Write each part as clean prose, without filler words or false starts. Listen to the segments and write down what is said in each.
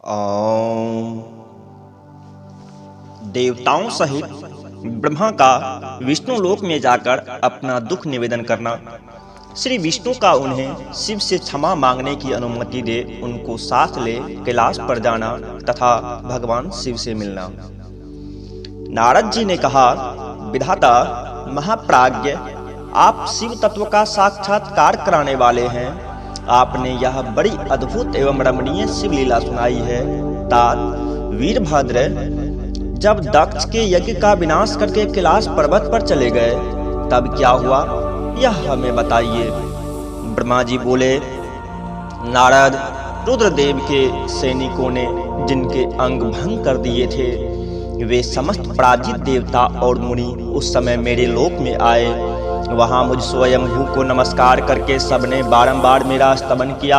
ओम। देवताओं सहित ब्रह्मा का विष्णु लोक में जाकर अपना दुख निवेदन करना, श्री विष्णु का उन्हें शिव से क्षमा मांगने की अनुमति दे उनको साथ ले कैलाश पर जाना तथा भगवान शिव से मिलना। नारद जी ने कहा, विधाता महाप्राज्ञ, आप शिव तत्व का साक्षात्कार कराने वाले हैं। आपने यह बड़ी अद्भुत एवं रमणीय शिव लीला सुनाई है। तात वीरभद्र जब दक्ष के यज्ञ का विनाश करके कैलाश पर्वत पर चले गए तब क्या हुआ, यह हमें बताइए। ब्रह्मा जी बोले, नारद, रुद्रदेव के सैनिकों ने जिनके अंग भंग कर दिए थे वे समस्त पराजित देवता और मुनि उस समय मेरे लोक में आए। वहां मुझ स्वयंभू को नमस्कार करके सबने बारंबार मेरा स्तवन किया।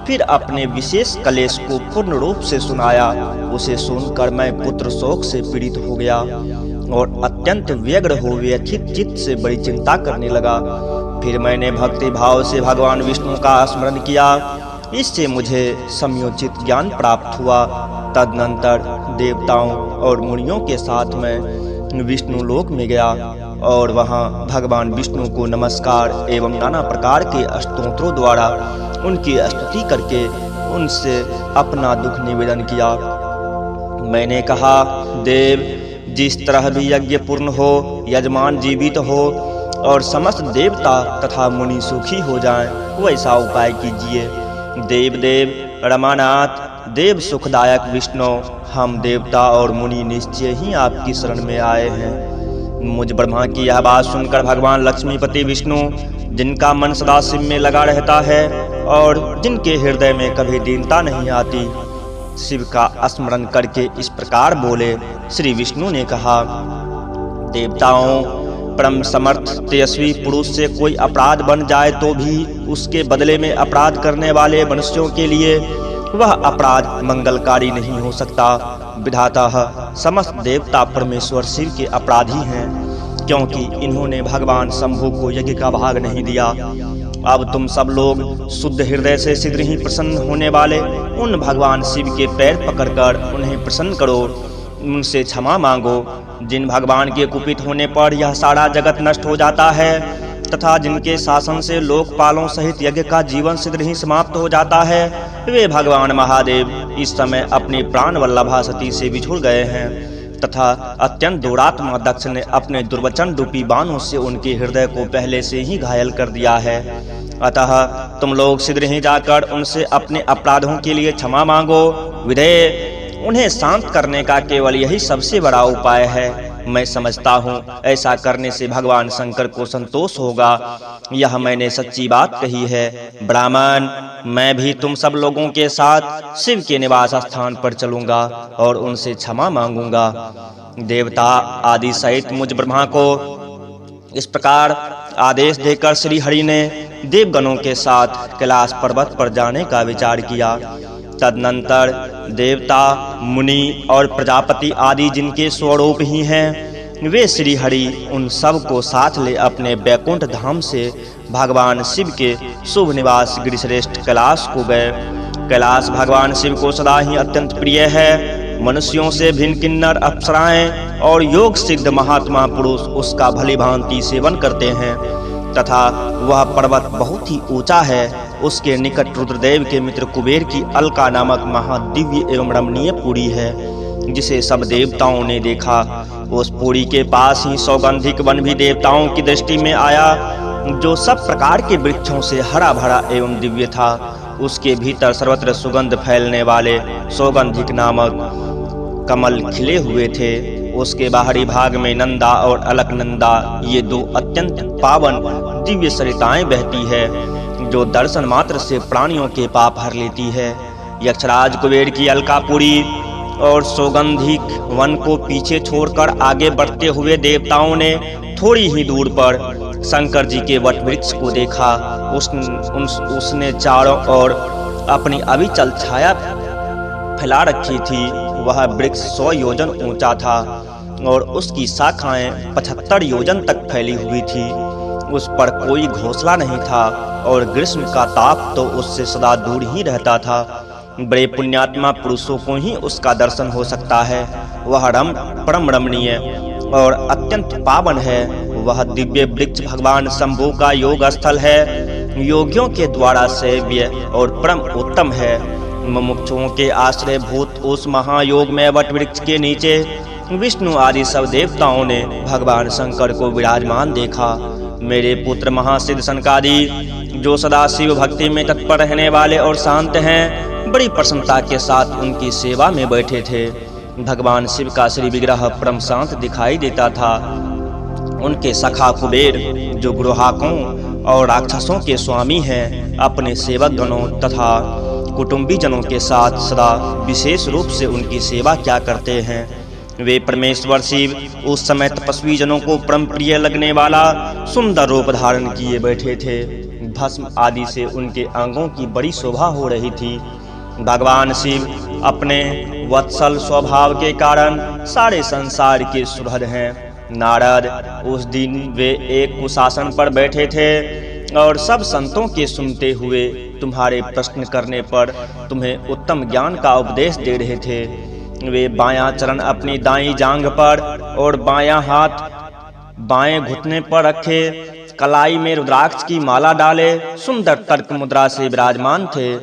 फिर अपने विशेष कलेश को पूर्ण रूप से सुनाया। उसे सुनकर मैं पुत्र शोक से पीड़ित हो गया और अत्यंत व्यग्र हो व्यथित चित्त से बड़ी चिंता करने लगा। फिर मैंने भक्ति भाव से भगवान विष्णु का स्मरण किया। इससे मुझे समयोचित ज्ञान प्राप्त हुआ। तदनंतर देवताओं और मुनियों के साथ मैं विष्णु लोक में गया और वहां भगवान विष्णु को नमस्कार एवं नाना प्रकार के स्तोत्रों द्वारा उनकी स्तुति करके उनसे अपना दुख निवेदन किया। मैंने कहा, देव, जिस तरह भी यज्ञ पूर्ण हो, यजमान जीवित हो और समस्त देवता तथा मुनि सुखी हो जाएं, वैसा उपाय कीजिए। देव देव रमानाथ, देव सुखदायक विष्णु, हम देवता और मुनि निश्चय ही आपकी शरण में आए हैं। मुझ ब्रह्मा की यह बात सुनकर भगवान लक्ष्मीपति विष्णु, जिनका मन सदा शिव में लगा रहता है और जिनके हृदय में कभी दीनता नहीं आती, शिव का स्मरण करके इस प्रकार बोले। श्री विष्णु ने कहा, देवताओं, परम समर्थ तेजस्वी पुरुष से कोई अपराध बन जाए तो भी उसके बदले में अपराध करने वाले मनुष्यों के लिए वह अपराध मंगलकारी नहीं हो सकता। विधाता समस्त देवता परमेश्वर शिव के अपराधी हैं, क्योंकि इन्होंने भगवान शंभु को यज्ञ का भाग नहीं दिया। अब तुम सब लोग शुद्ध हृदय से शीघ्र ही प्रसन्न होने वाले उन भगवान शिव के पैर पकड़कर उन्हें प्रसन्न करो, उनसे क्षमा मांगो। जिन भगवान के कुपित होने पर यह सारा जगत नष्ट हो जाता है तथा जिनके शासन से लोकपालों सहित यज्ञ का जीवन शीघ्र ही समाप्त हो जाता है, वे भगवान महादेव इस समय अपनी प्राण वल्लभा सती से बिछुड़ गए हैं तथा अत्यंत दुरात्मा दक्ष ने अपने दुर्वचन रूपी बाणों से उनके हृदय को पहले से ही घायल कर दिया है। अतः तुम लोग शीघ्र ही जाकर उनसे अपने अपराधों के लिए क्षमा मांगो। विधेय, उन्हें शांत करने का केवल यही सबसे बड़ा उपाय है। मैं समझता हूँ ऐसा करने से भगवान शंकर को संतोष होगा। यह मैंने सच्ची बात कही है। ब्राह्मण, मैं भी तुम सब लोगों के साथ शिव के निवास स्थान पर चलूंगा और उनसे क्षमा मांगूंगा। देवता आदि सहित मुझ ब्रह्मा को इस प्रकार आदेश देकर श्री हरि ने देवगणों के साथ कैलाश पर्वत पर जाने का विचार किया। तदनंतर देवता, मुनि और प्रजापति आदि जिनके स्वरूप ही हैं, वे श्री हरि उन सब को साथ ले अपने वैकुंठ धाम से भगवान शिव के शुभ निवास गिरिश्रेष्ठ कैलाश को गए। कैलाश भगवान शिव को सदा ही अत्यंत प्रिय है। मनुष्यों से भिन्न किन्नर, अप्सराएं और योग सिद्ध महात्मा पुरुष उसका भली भांति सेवन करते हैं तथा वह पर्वत बहुत ही ऊंचा है। उसके निकट रुद्रदेव के मित्र कुबेर की अलका नामक महादिव्य एवं रमणीय पुरी है, जिसे सब देवताओं ने देखा। उस पुरी के पास ही सौगंधिक वन भी देवताओं की दृष्टि में आया, जो सब प्रकार के वृक्षों से हरा भरा एवं दिव्य था। उसके भीतर सर्वत्र सुगंध फैलने वाले सौगंधिक नामक कमल खिले हुए थे। उसके बाहरी भाग में नंदा और अलकनंदा, ये दो अत्यंत पावन दिव्य सरिताएं बहती है, जो दर्शन मात्र से प्राणियों के पाप हर लेती है। यक्षराज कुबेर की अलकापुरी और सौगंधिक वन को पीछे छोड़कर आगे बढ़ते हुए देवताओं ने थोड़ी ही दूर पर शंकर जी के वट वृक्ष को देखा। उसने चारों ओर अपनी अविचल छाया फैला रखी थी। वह वृक्ष 100 योजन ऊंचा था और उसकी शाखाएं 75 योजन तक फैली हुई थी। उस पर कोई घोंसला नहीं था और ग्रीष्म का ताप तो उससे सदा दूर ही रहता था। बड़े पुण्यात्मा पुरुषों को ही उसका दर्शन हो सकता है। वह परम रमणीय और अत्यंत पावन है। वह दिव्य वृक्ष भगवान शंभु का योग स्थल है, योगियों के द्वारा सेव्य और परम उत्तम है। मुमुक्षुओं के आश्रय भूत उस महायोग में वट वृक्ष के नीचे विष्णु आदि सब देवताओं ने भगवान शंकर को विराजमान देखा। मेरे पुत्र महासिद्ध सनकादि, जो सदा शिव भक्ति में तत्पर रहने वाले और शांत हैं, बड़ी प्रसन्नता के साथ उनकी सेवा में बैठे थे। भगवान शिव का श्री विग्रह परम शांत दिखाई देता था। उनके सखा कुबेर, जो ग्रोहाकों और राक्षसों के स्वामी हैं, अपने सेवक गणों तथा कुटुंबी जनों के साथ सदा विशेष रूप से उनकी सेवा क्या करते हैं। वे परमेश्वर शिव उस समय तपस्वी जनों को परम प्रिय लगने वाला सुंदर रूप धारण किए बैठे थे। भस्म आदि से उनके अंगों की बड़ी शोभा हो रही थी। भगवान शिव अपने वत्सल स्वभाव के कारण सारे संसार के सुहृद हैं। नारद, उस दिन वे एक कुशासन पर बैठे थे और सब संतों के सुनते हुए तुम्हारे प्रश्न करने पर तुम्हें उत्तम ज्ञान का उपदेश दे रहे थे। वे बायां चरण अपनी दाईं जांघ पर और बायां हाथ बाएं घुटने पर रखे, कलाई में रुद्राक्ष की माला डाले सुंदर तर्क मुद्रा से विराजमान थे।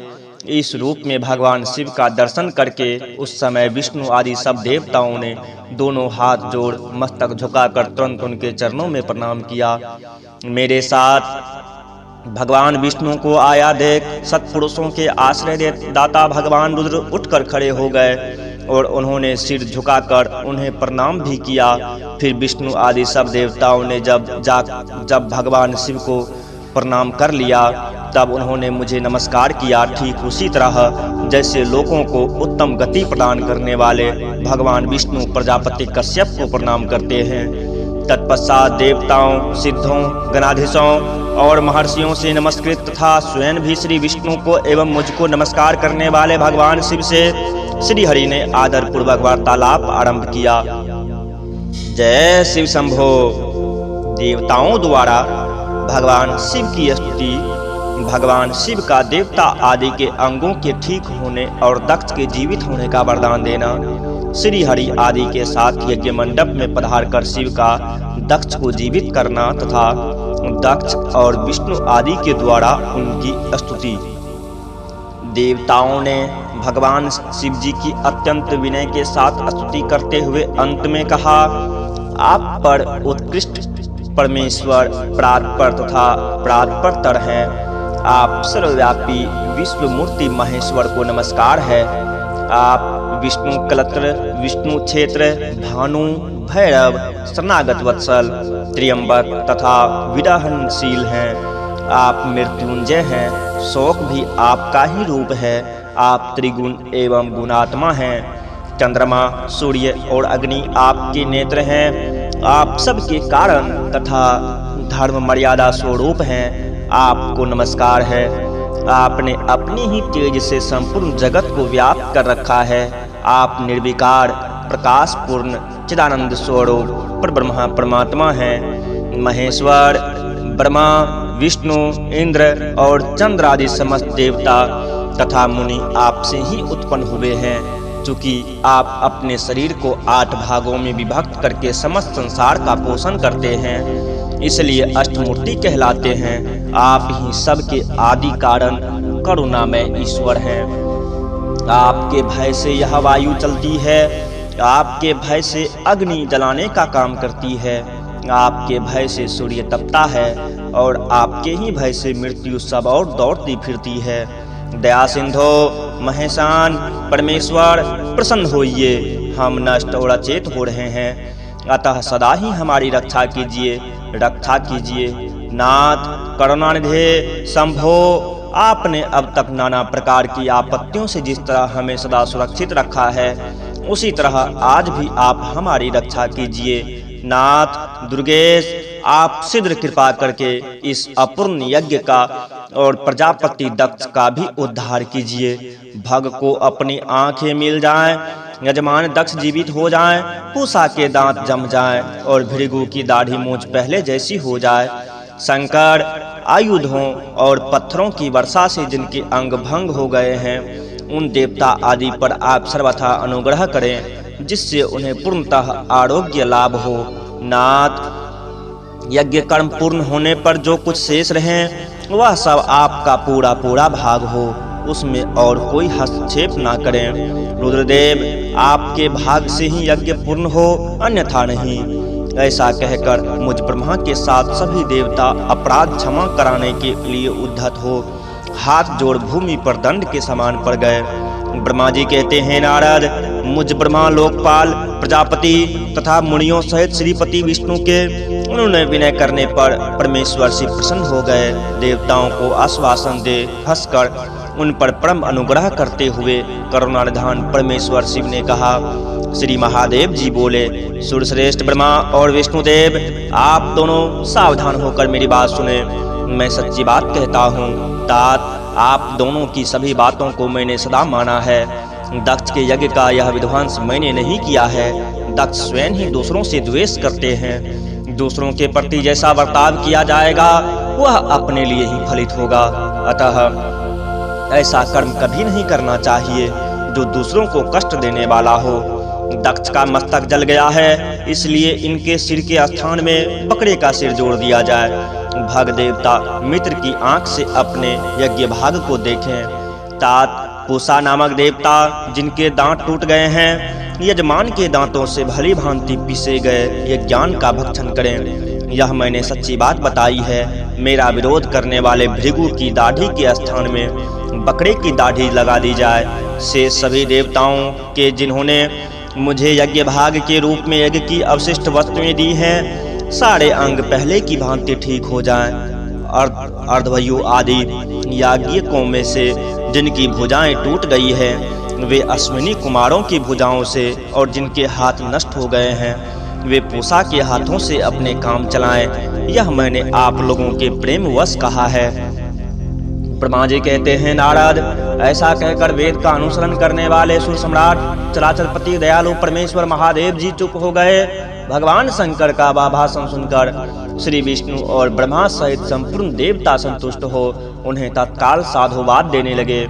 इस रूप में भगवान शिव का दर्शन करके उस समय विष्णु आदि सब देवताओं ने दोनों हाथ जोड़ मस्तक झुकाकर तुरंत उनके चरणों में प्रणाम किया। मेरे साथ भगवान विष्णु को आया देख सत्पुरुषों के आश्रय दाता भगवान रुद्र उठकर खड़े हो गए और उन्होंने सिर झुकाकर उन्हें प्रणाम भी किया। फिर विष्णु आदि सब देवताओं ने जब भगवान शिव को प्रणाम कर लिया, तब उन्होंने मुझे नमस्कार किया, ठीक उसी तरह जैसे लोगों को उत्तम गति प्रदान करने वाले भगवान विष्णु प्रजापति कश्यप को प्रणाम करते हैं। तत्पश्चात देवताओं, सिद्धों, गणाधीशों और महर्षियों से नमस्कृत तथा स्वयं भी श्री विष्णु को एवं मुझको नमस्कार करने वाले भगवान शिव से श्री हरि ने आदर पूर्वक वार्तालाप आरंभ किया। जय शिव शंभो। देवताओं द्वारा भगवान शिव की स्तुति। भगवान शिव का देवता आदि के अंगों के ठीक होने और दक्ष के जीवित होने का वरदान देना। श्री हरि आदि के साथ यज्ञ मंडप में पधार कर शिव का दक्ष को जीवित करना तथा दक्ष और विष्णु आदि के द्वारा उनकी स्तुति। देवताओं ने भगवान शिव जी की अत्यंत विनय के साथ स्तुति करते हुए अंत में कहा, आप पर उत्कृष्ट परमेश्वर प्रातपर तथा प्रातपरतर हैं। आप सर्वव्यापी विश्व मूर्ति महेश्वर को नमस्कार है। आप विष्णु कलत्र, विष्णु क्षेत्र, भानु, भैरव, शरणागत वत्सल, त्र्यंबक तथा विदहनशील हैं। आप मृत्युंजय हैं, शोक भी आपका ही रूप है। आप त्रिगुण एवं गुणात्मा हैं। चंद्रमा, सूर्य और अग्नि आपके नेत्र हैं। आप सबके कारण तथा धर्म मर्यादा स्वरूप हैं। आपको नमस्कार है। आपने अपनी ही तेज से संपूर्ण जगत को व्याप्त कर रखा है। आप निर्विकार, प्रकाश पूर्ण, चिदानंद स्वरूप पर ब्रह्मा परमात्मा हैं। महेश्वर, ब्रह्मा, विष्णु, इंद्र और चंद्र आदि समस्त देवता तथा मुनि आपसे ही उत्पन्न हुए हैं। चूंकि आप अपने शरीर को 8 भागों में विभक्त करके समस्त संसार का पोषण करते हैं, इसलिए अष्टमूर्ति कहलाते हैं। आप ही सबके आदि कारण करुणामय ईश्वर हैं। आपके भय से यह वायु चलती है। आपके भय से अग्नि जलाने का काम करती है। आपके भय से सूर्य तपता है और आपके ही भय से मृत्यु सब और दौड़ती फिरती है। दया सिंधो महेशान परमेश्वर प्रसन्न होइए, हम नष्ट और अचेत हो रहे हैं, अतः सदा ही हमारी रक्षा कीजिए, रक्षा कीजिए। नाथ करुणानिधे शंभो, आपने अब तक नाना प्रकार की आपत्तियों से जिस तरह हमें सदा सुरक्षित रखा है, उसी तरह आज भी आप हमारी रक्षा कीजिए। नाथ दुर्गेश, आप शीघ्र कृपा करके इस अपूर्ण यज्ञ का और प्रजापति दक्ष का भी उद्धार कीजिए। भग को अपनी आंखें मिल जाएं, यजमान दक्ष जीवित हो जाएं, पूषा के दांत जम जाएं और भृगु की दाढ़ी मूंछ पहले जैसी हो जाए। शंकर आयुधों और पत्थरों की वर्षा से जिनके अंग भंग हो गए हैं, उन देवता आदि पर आप सर्वथा अनुग्रह करें, जिससे उन्हें पूर्णतः आरोग्य लाभ हो। नाथ, यज्ञ कर्म पूर्ण होने पर जो कुछ शेष रहे वह सब आपका पूरा पूरा भाग हो, उसमें और कोई हस्तक्षेप ना करें। रुद्रदेव, आपके भाग से ही यज्ञ पूर्ण हो, अन्यथा नहीं। ऐसा कहकर मुझ ब्रह्मा के साथ सभी देवता अपराध क्षमा कराने के लिए उद्धत हो हाथ जोड़ भूमि पर दंड के समान पड़ गए। ब्रह्मा जी कहते हैं, नारद, मुझ ब्रह्मा, लोकपाल, प्रजापति तथा मुनियों सहित श्रीपति विष्णु के उन्होंने विनय करने पर परमेश्वर से प्रसन्न हो गए। देवताओं को आश्वासन दे हंसकर उन पर परम अनुग्रह करते हुए करुणानिधान परमेश्वर शिव ने कहा, श्री महादेव जी बोले, सूर्यश्रेष्ठ ब्रह्मा और विष्णुदेव, आप दोनों सावधान होकर मेरी बात सुने। मैं सच्ची बात कहता हूँ। तात, आप दोनों की सभी बातों को मैंने सदा माना है। दक्ष के यज्ञ का यह विध्वंस मैंने नहीं किया है। दक्ष स्वयं ही दूसरों से द्वेष करते हैं। दूसरों के प्रति जैसा बर्ताव किया जाएगा वह अपने लिए ही फलित होगा। अतः ऐसा कर्म कभी नहीं करना चाहिए जो दूसरों को कष्ट देने वाला हो। दक्ष का मस्तक जल गया है, इसलिए इनके सिर के स्थान में बकरे का सिर जोड़ दिया जाए। भग देवता मित्र की आंख से अपने यज्ञ भाग को देखें। तात, पूषा नामक देवता जिनके दांत टूट गए हैं, यजमान के दांतों से भली भांति पीसे गए ये ज्ञान का भक्षण करें। यह मैंने सच्ची बात बताई है। मेरा विरोध करने वाले भृगु की दाढ़ी के स्थान में बकरे की दाढ़ी लगा दी जाए। से सभी देवताओं के जिन्होंने मुझे यज्ञ भाग के रूप में यज्ञ की अवशिष्ट वस्तुएं दी हैं, सारे अंग पहले की भांति ठीक हो जाएं। अर्धवयु आदि याज्ञिकों में से जिनकी भुजाएं टूट गई है, वे अश्विनी कुमारों की भुजाओं से, और जिनके हाथ नष्ट हो गए हैं वे पूषा के हाथों से अपने काम चलाएं। यह मैंने आप लोगों के प्रेम वश कहा है। ब्रह्मा जी कहते हैं, नारद, ऐसा कहकर वेद का अनुसरण करने वाले सुर सम्राट चराचरपति दयालु परमेश्वर महादेव जी चुप हो गए। भगवान शंकर का वह भाषण सुनकर श्री विष्णु और ब्रह्मा सहित संपूर्ण देवता संतुष्ट हो उन्हें तत्काल साधुवाद देने लगे।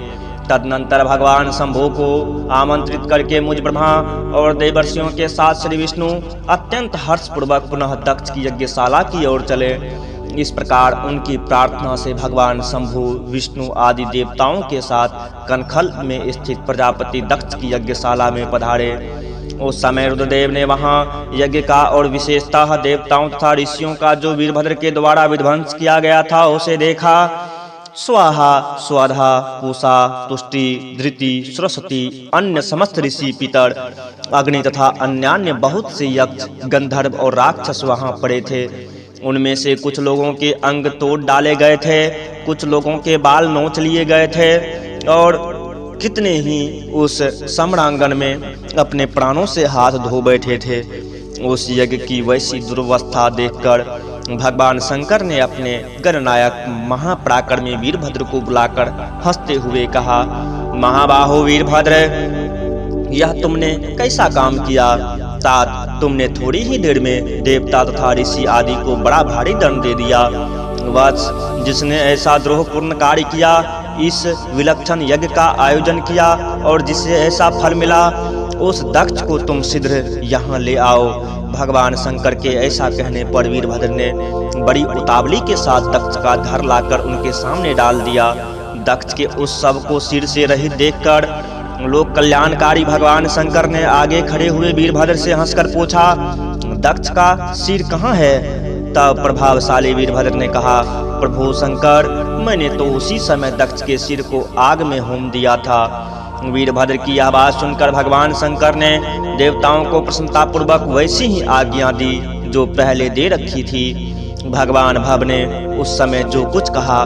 तदनंतर भगवान शंभु को आमंत्रित करके मुझ ब्रह्मा और देवर्षियों के साथ श्री विष्णु अत्यंत हर्षपूर्वक पुनः दक्ष की यज्ञशाला की ओर चले। इस प्रकार उनकी प्रार्थना से भगवान शंभु, विष्णु आदि देवताओं के साथ कनखल में स्थित प्रजापति दक्ष की यज्ञशाला में पधारे। उस समय रुद्रदेव ने वहां यज्ञ का और विशेषतः देवताओं तथा ऋषियों का जो वीरभद्र के द्वारा विध्वंस किया गया था उसे देखा। स्वाहा, स्वाधा, पूषा, तुष्टि, धृति, सरस्वती, अन्य समस्त ऋषि, पितर, अग्नि तथा अन्यान्य बहुत से यक्ष, गंधर्व और राक्षस वहां पड़े थे। उनमें से कुछ लोगों के अंग तोड़ डाले गए थे, कुछ लोगों के बाल नोच लिए गए थे, और कितने ही उस सम्रांगण में अपने प्राणों से हाथ धो बैठे थे। उस यज्ञ की वैसी दुर्वस्था देखकर भगवान शंकर ने अपने गणनायक महापराक्रमी वीरभद्र को बुलाकर हंसते हुए कहा, महाबाहो वीरभद्र, यह तुमने कैसा काम किया? तात, तुमने थोड़ी ही देर में देवता तथा ऋषि आदि को बड़ा भारी दंड दे दिया। वत्स, जिसने ऐसा द्रोहपूर्ण कार्य किया, इस विलक्षण यज्ञ का आयोजन किया और जिसे ऐसा फल मिला, उस दक्ष को तुम शीघ्र यहाँ ले आओ। भगवान शंकर के ऐसा कहने पर वीरभद्र ने बड़ी उतावली के साथ दक्ष का धर लाकर उनके सामने डाल दिया। दक्ष के उस सब को सिर से रहित देखकर लोक कल्याणकारी भगवान शंकर ने आगे खड़े हुए वीरभद्र से हंसकर पूछा, दक्ष का सिर कहाँ है? तब प्रभावशाली वीरभद्र ने कहा, प्रभु शंकर, मैंने तो उसी समय दक्ष के सिर को आग में होम दिया था। वीरभद्र की यह बात सुनकर भगवान शंकर ने देवताओं को प्रसन्नतापूर्वक वैसी ही आज्ञा दी जो पहले दे रखी थी। भगवान भव ने उस समय जो कुछ कहा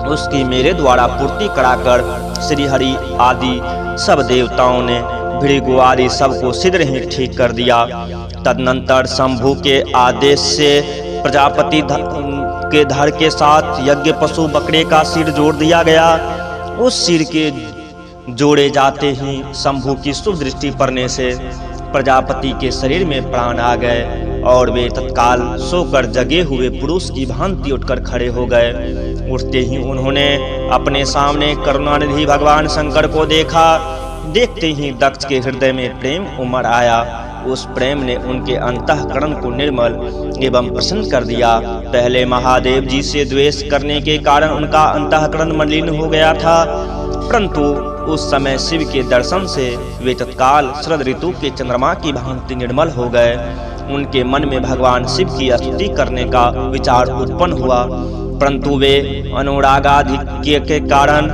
उसकी मेरे द्वारा पूर्ति कराकर श्री हरि आदि सब देवताओं ने भृगु आदि सबको शीघ्र ही ठीक कर दिया। तदनंतर शंभु के आदेश से प्रजापति के धड़ के साथ यज्ञ पशु बकरे का सिर जोड़ दिया गया। उस सिर के जोड़े जाते ही शंभु की शुभ दृष्टि पड़ने से प्रजापति के शरीर में प्राण आ गए और वे तत्काल सोकर जगे हुए पुरुष की भांति उठकर खड़े हो गए। उठते ही उन्होंने अपने सामने करुणानिधि भगवान शंकर को देखा। देखते ही दक्ष के हृदय में प्रेम उमड़ आया। उस प्रेम ने उनके अंतःकरण को निर्मल एवं प्रसन्न कर दिया। पहले महादेव जी से द्वेष करने के कारण उनका अंतःकरण मलिन हो गया था, परंतु उस समय शिव के दर्शन से वे तत्काल शरद ऋतु के चंद्रमा की भांति निर्मल हो गए। उनके मन में भगवान शिव की स्तुति करने का विचार उत्पन्न हुआ, परंतु वे अनुरागाधिक्य के कारण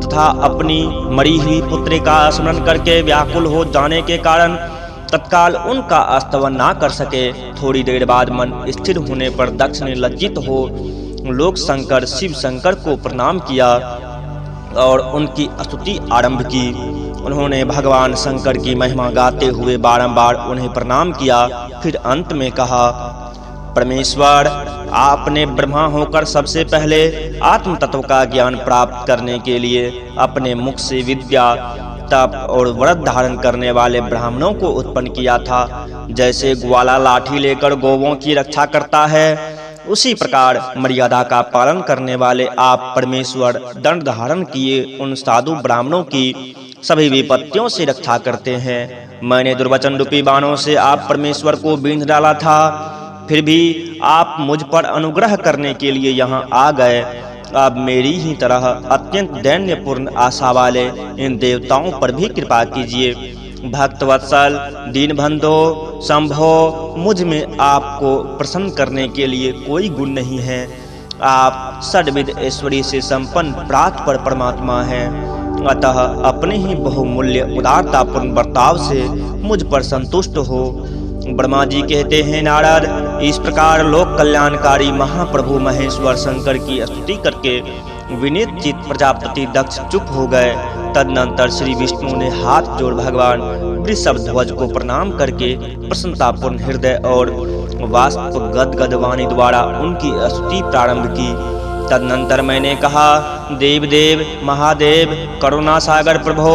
तथा अपनी मरी हुई पुत्री का स्मरण करके व्याकुल हो जाने के कारण तत्काल उनका स्तवन ना कर सके। थोड़ी देर बाद मन स्थिर होने पर दक्ष ने लज्जित हो लोक शंकर शिव शंकर को प्रणाम किया और उनकी स्तुति आरंभ की। उन्होंने भगवान शंकर की महिमा गाते हुए बारंबार उन्हें प्रणाम किया। फिर अंत में कहा, परमेश्वर, आपने ब्रह्मा होकर सबसे पहले आत्म तत्व का ज्ञान प्राप्त करने के लिए अपने मुख से विद्या, तप और व्रत धारण करने वाले ब्राह्मणों को उत्पन्न किया था। जैसे ग्वाला लाठी लेकर गौवों की रक्षा करता है, उसी प्रकार मर्यादा का पालन करने वाले आप परमेश्वर दंड धारण किए उन साधु ब्राह्मणों की सभी विपत्तियों से रक्षा करते हैं। मैंने दुर्वचन रूपी बाणों से आप परमेश्वर को बींध डाला था, फिर भी आप मुझ पर अनुग्रह करने के लिए यहाँ आ गए। अब मेरी ही तरह अत्यंत दैन्यपूर्ण आशा वाले इन देवताओं पर भी कृपा कीजिए। भक्तवत्सल, दीनबंधो, शंभो, मुझ में आपको प्रसन्न करने के लिए कोई गुण नहीं है। आप षड्विध ऐश्वर्य से संपन्न परात्पर परमात्मा हैं, अतः अपने ही बहुमूल्य उदारतापूर्ण बर्ताव से मुझ पर संतुष्ट हो। ब्रह्मा जी कहते हैं, नारद, इस प्रकार लोक कल्याणकारी महाप्रभु महेश्वर शंकर की स्तुति करके विनीत चित्त प्रजापति दक्ष चुप हो गए। तदनंतर श्री विष्णु ने हाथ जोड़ भगवान वृषभ ध्वज को प्रणाम करके प्रसन्नतापूर्ण हृदय और वाष्प गदगद वाणी द्वारा उनकी स्तुति प्रारंभ की। तदनंतर मैंने कहा, देवदेव महादेव करुणा सागर प्रभो,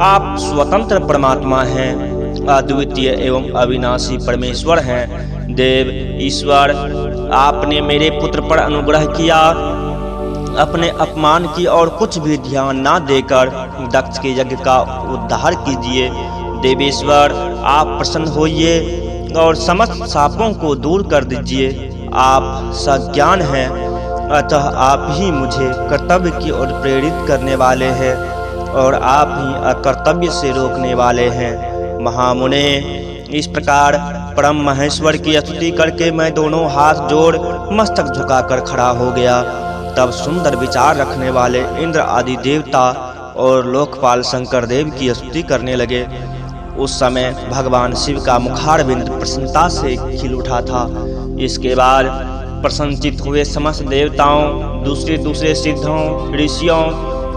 आप स्वतंत्र परमात्मा हैं, अद्वितीय एवं अविनाशी परमेश्वर हैं। देव ईश्वर, आपने मेरे पुत्र पर अनुग्रह किया। अपने अपमान की और कुछ भी ध्यान ना देकर दक्ष के यज्ञ का उद्धार कीजिए। देवेश्वर, आप प्रसन्न होइए और समस्त शापों को दूर कर दीजिए। आप सज्ञान हैं, अतः आप ही मुझे कर्तव्य की ओर प्रेरित करने वाले हैं और आप ही अकर्तव्य से रोकने वाले हैं। महामुने, इस प्रकार परम महेश्वर की स्तुति करके मैं दोनों हाथ जोड़ मस्तक झुकाकर खड़ा हो गया। तब सुंदर विचार रखने वाले इंद्र आदि देवता और लोकपाल शंकर देव की स्तुति करने लगे। उस समय भगवान शिव का मुखारविंद प्रसन्नता से खिल उठा था। इसके बाद प्रसन्नचित हुए समस्त देवताओं, दूसरे सिद्धों, ऋषियों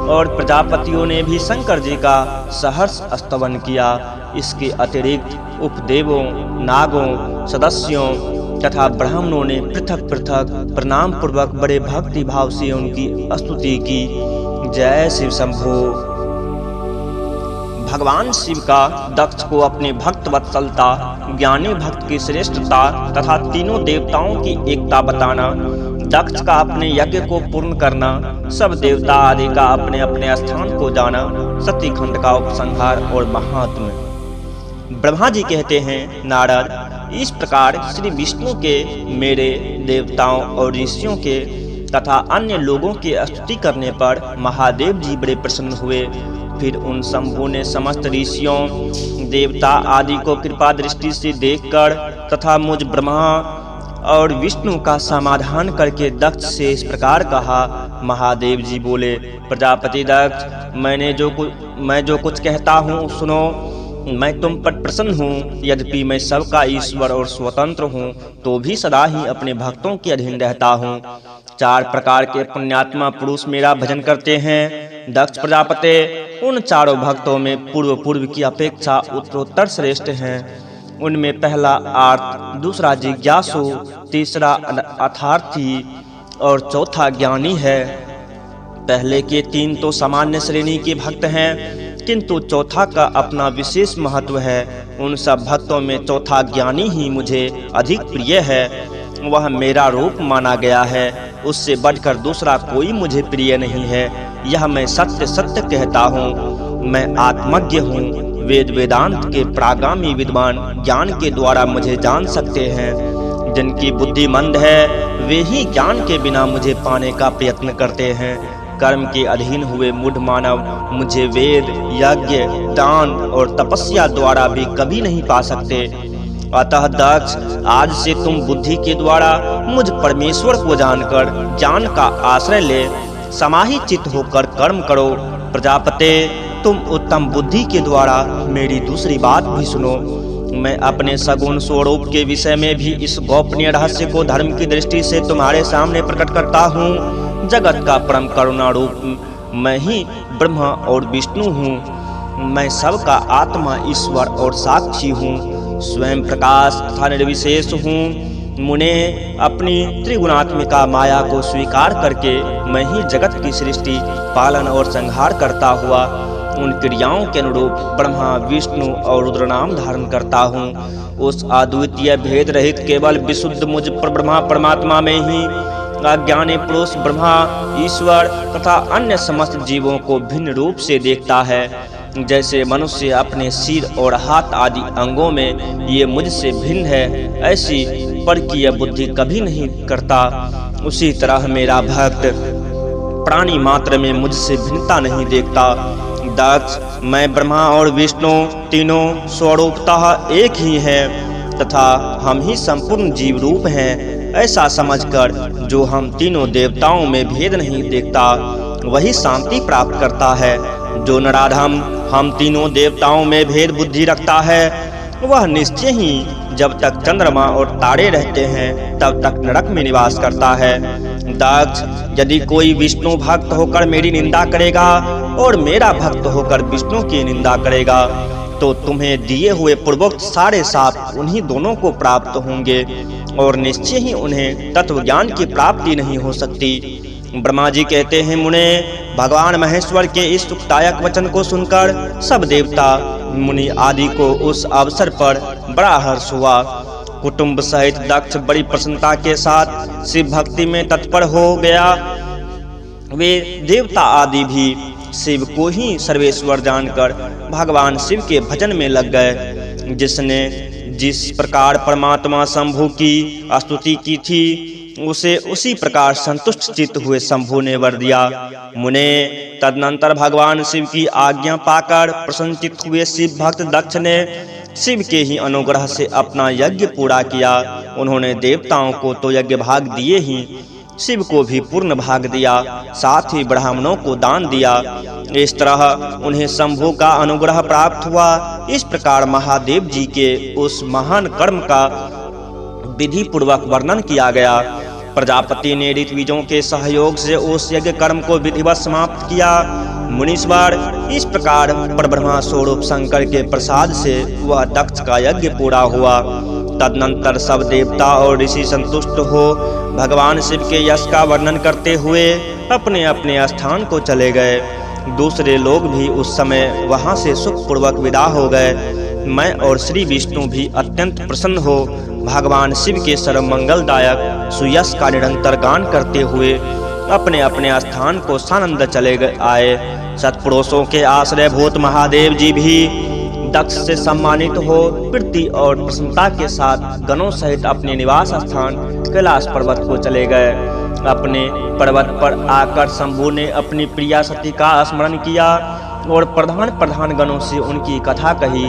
और प्रजापतियों ने भी शंकर जी का सहर्ष स्तवन किया। इसके अतिरिक्त उपदेवों, नागों, सदस्यों तथा ब्राह्मणों ने पृथक पृथक प्रणाम पूर्वक बड़े भक्ति भाव से उनकी स्तुति की। जय शिव शंभो। भगवान शिव का दक्ष को अपने भक्त वत्सलता, ज्ञानी भक्त की श्रेष्ठता तथा तीनों देवताओं की एकता बताना, दक्ष का अपने यज्ञ को पूर्ण करना, सब देवता आदि का अपने अपने स्थान को जाना, सतीखंड का उपसंहार और महात्म्य। ब्रह्मा जी कहते हैं, नारद, इस प्रकार श्री विष्णु के, मेरे, देवताओं और ऋषियों के तथा अन्य लोगों की स्तुति करने पर महादेव जी बड़े प्रसन्न हुए। फिर उन शंभु ने समस्त ऋषियों, देवता आदि को कृपा दृष्टि से देखकर तथा मुझ ब्रह्मा और विष्णु का समाधान करके दक्ष से इस प्रकार कहा। महादेव जी बोले, प्रजापति दक्ष, मैं जो कुछ कहता हूँ सुनो। मैं तुम पर प्रसन्न हूँ। यद्यपि मैं सबका ईश्वर और स्वतंत्र हूँ, तो भी सदा ही अपने भक्तों के अधीन रहता हूँ। 4 प्रकार के पुण्यात्मा पुरुष मेरा भजन करते हैं। दक्ष प्रजापति उन चारों भक्तों में पूर्व की अपेक्षा उत्तरोत्तर श्रेष्ठ हैं। उनमें पहला आर्त, दूसरा जिज्ञासु, तीसरा अर्थार्थी और चौथा ज्ञानी है। पहले के 3 तो सामान्य श्रेणी के भक्त हैं, किंतु चौथा का अपना विशेष महत्व है। उन सब भक्तों में चौथा ज्ञानी ही मुझे अधिक प्रिय है। वह मेरा रूप माना गया है। उससे बढ़कर दूसरा कोई मुझे प्रिय नहीं है। यह मैं सत्य सत्य कहता हूँ। मैं आत्मज्ञ हूँ। वेद वेदांत के प्रागामी विद्वान ज्ञान के द्वारा मुझे जान सकते हैं। जिनकी बुद्धि मंद है वे ही ज्ञान के बिना मुझे पाने का प्रयत्न करते हैं। कर्म के अधीन हुए मूढ़ मानव मुझे वेद, यज्ञ, दान और तपस्या द्वारा भी कभी नहीं पा सकते। अतः दक्ष, आज से तुम बुद्धि के द्वारा मुझ परमेश्वर को जानकर ज्ञान का आश्रय ले समाहित चित्त होकर कर्म करो। प्रजापते, तुम उत्तम बुद्धि के द्वारा मेरी दूसरी बात भी सुनो। मैं अपने सगुण स्वरूप के विषय में भी इस गोपनीय रहस्य को धर्म की दृष्टि से तुम्हारे सामने प्रकट करता हूँ। जगत का परम करुणा रूप मैं ही ब्रह्मा और विष्णु हूँ। मैं सबका आत्मा, ईश्वर और साक्षी हूँ। स्वयं प्रकाश तथा निर्विशेष हूँ। मुने, अपनी त्रिगुणात्मिका माया को स्वीकार करके मैं ही जगत की सृष्टि, पालन और संहार करता हुआ उन क्रियाओं के अनुरूप ब्रह्मा, विष्णु और रुद्र नाम धारण करता हूँ। उस अद्वितीय भेद रहित केवल विशुद्ध मुझ ब्रह्मा परमात्मा में ही अज्ञानी पुरुष ब्रह्मा, ईश्वर तथा अन्य समस्त जीवों को भिन्न रूप से देखता है। जैसे मनुष्य अपने सिर और हाथ आदि अंगों में ये मुझसे भिन्न है, ऐसी परकीय बुद्धि कभी नहीं करता। उसी तरह मेरा भक्त प्राणी मात्र में मुझसे भिन्नता नहीं देखता। दक्ष, मैं ब्रह्मा और विष्णु तीनों स्वरूपतः एक ही हैं तथा हम ही संपूर्ण जीव रूप हैं। ऐसा समझकर जो हम तीनों देवताओं में भेद नहीं देखता वही शांति प्राप्त करता है। जो नराधम हम तीनों देवताओं में भेद बुद्धि रखता है वह निश्चय ही जब तक चंद्रमा और तारे रहते हैं तब तक नरक में निवास करता है। दक्ष, यदि कोई विष्णु भक्त होकर मेरी निंदा करेगा और मेरा भक्त होकर विष्णु की निंदा करेगा तो तुम्हें दिए हुए पूर्वोक्त सारे साप उन्हीं दोनों को प्राप्त होंगे और निश्चय ही उन्हें तत्व ज्ञान की प्राप्ति नहीं हो सकती। ब्रह्मा जी कहते हैं, मुने, भगवान महेश्वर के इस सुखदायक वचन को सुनकर सब देवता मुनि आदि को उस अवसर पर बड़ा हर्ष हुआ। कुटुंब सहित दक्ष बड़ी प्रसन्नता के साथ शिव भक्ति में तत्पर हो गया। वे देवता आदि भी शिव को ही सर्वेश्वर जानकर भगवान शिव के भजन में लग गए। जिसने जिस प्रकार परमात्मा शंभु की स्तुति की थी उसे उसी प्रकार संतुष्ट चित्त हुए शंभु ने वर दिया। मुने, तदनंतर भगवान शिव की आज्ञा पाकर प्रसन्नचित्त हुए शिव भक्त दक्ष ने शिव के ही अनुग्रह से अपना यज्ञ पूरा किया। उन्होंने देवताओं को तो यज्ञ भाग दिए ही शिव को भी पूर्ण भाग दिया, साथ ही ब्राह्मणों को दान दिया। इस तरह उन्हें शंभु का अनुग्रह प्राप्त हुआ। इस प्रकार महादेव जी के उस महान कर्म का विधि पूर्वक वर्णन किया गया। प्रजापति ने ऋत्विजों के सहयोग से उस यज्ञ कर्म को विधिवत समाप्त किया। मुनीश्वर, इस प्रकार परब्रह्मा स्वरूप शंकर के प्रसाद से वह दक्ष का यज्ञ पूरा हुआ। तदनंतर सब देवता और ऋषि संतुष्ट हो भगवान शिव के यश का वर्णन करते हुए अपने अपने स्थान को चले गए। दूसरे लोग भी उस समय वहां से सुखपूर्वक विदा हो गए। मैं और श्री विष्णु भी अत्यंत प्रसन्न हो भगवान शिव के सर्व मंगलदायक सुयश का निरंतर गान करते हुए अपने अपने स्थान को सानंद चले आए। सत्पुरुषों के आश्रय भूत महादेव जी भी दक्ष से सम्मानित हो प्रीति और प्रसन्नता के साथ गणों सहित अपने निवास स्थान कैलाश पर्वत को चले गए। अपने पर्वत पर आकर शंभु ने अपनी प्रिया सती का स्मरण किया और प्रधान गणों से उनकी कथा कही।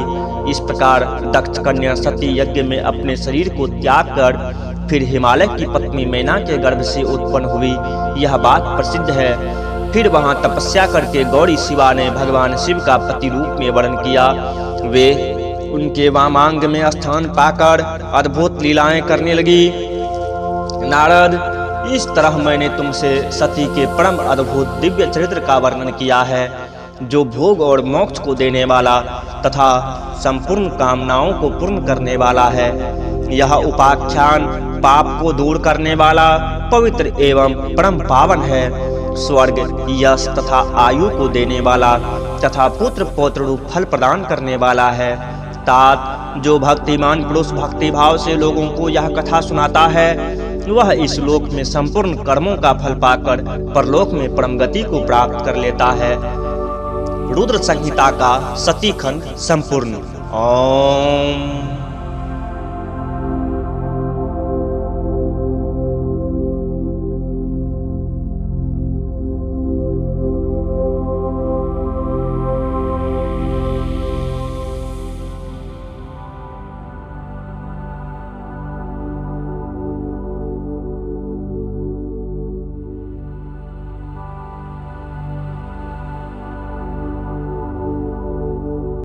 इस प्रकार दक्ष कन्या सती यज्ञ में अपने शरीर को त्याग कर फिर हिमालय की पत्नी मैना के गर्भ से उत्पन्न हुई, यह बात प्रसिद्ध है। फिर वहां तपस्या करके गौरी शिवा ने भगवान शिव का पति रूप में वर्ण किया। वे उनके वामांग में स्थान पाकर अद्भुत लीलाएं करने लगी। नारद, इस तरह मैंने तुमसे सती के परम अद्भुत दिव्य चरित्र का वर्णन किया है, जो भोग और मोक्ष को देने वाला तथा संपूर्ण कामनाओं को पूर्ण करने वाला है। यह उपाख्यान पाप को दूर करने वाला, पवित्र एवं परम पावन है। स्वर्ग, यश तथा आयु को देने वाला तथा पुत्र पौत्र रूप फल प्रदान करने वाला है। तात, जो भक्तिमान पुरुष भक्ति भाव से लोगों को यह कथा सुनाता है वह इस लोक में संपूर्ण कर्मों का फल पाकर परलोक में परम गति को प्राप्त कर लेता है। रुद्र संहिता का सती खंड संपूर्ण। ओम।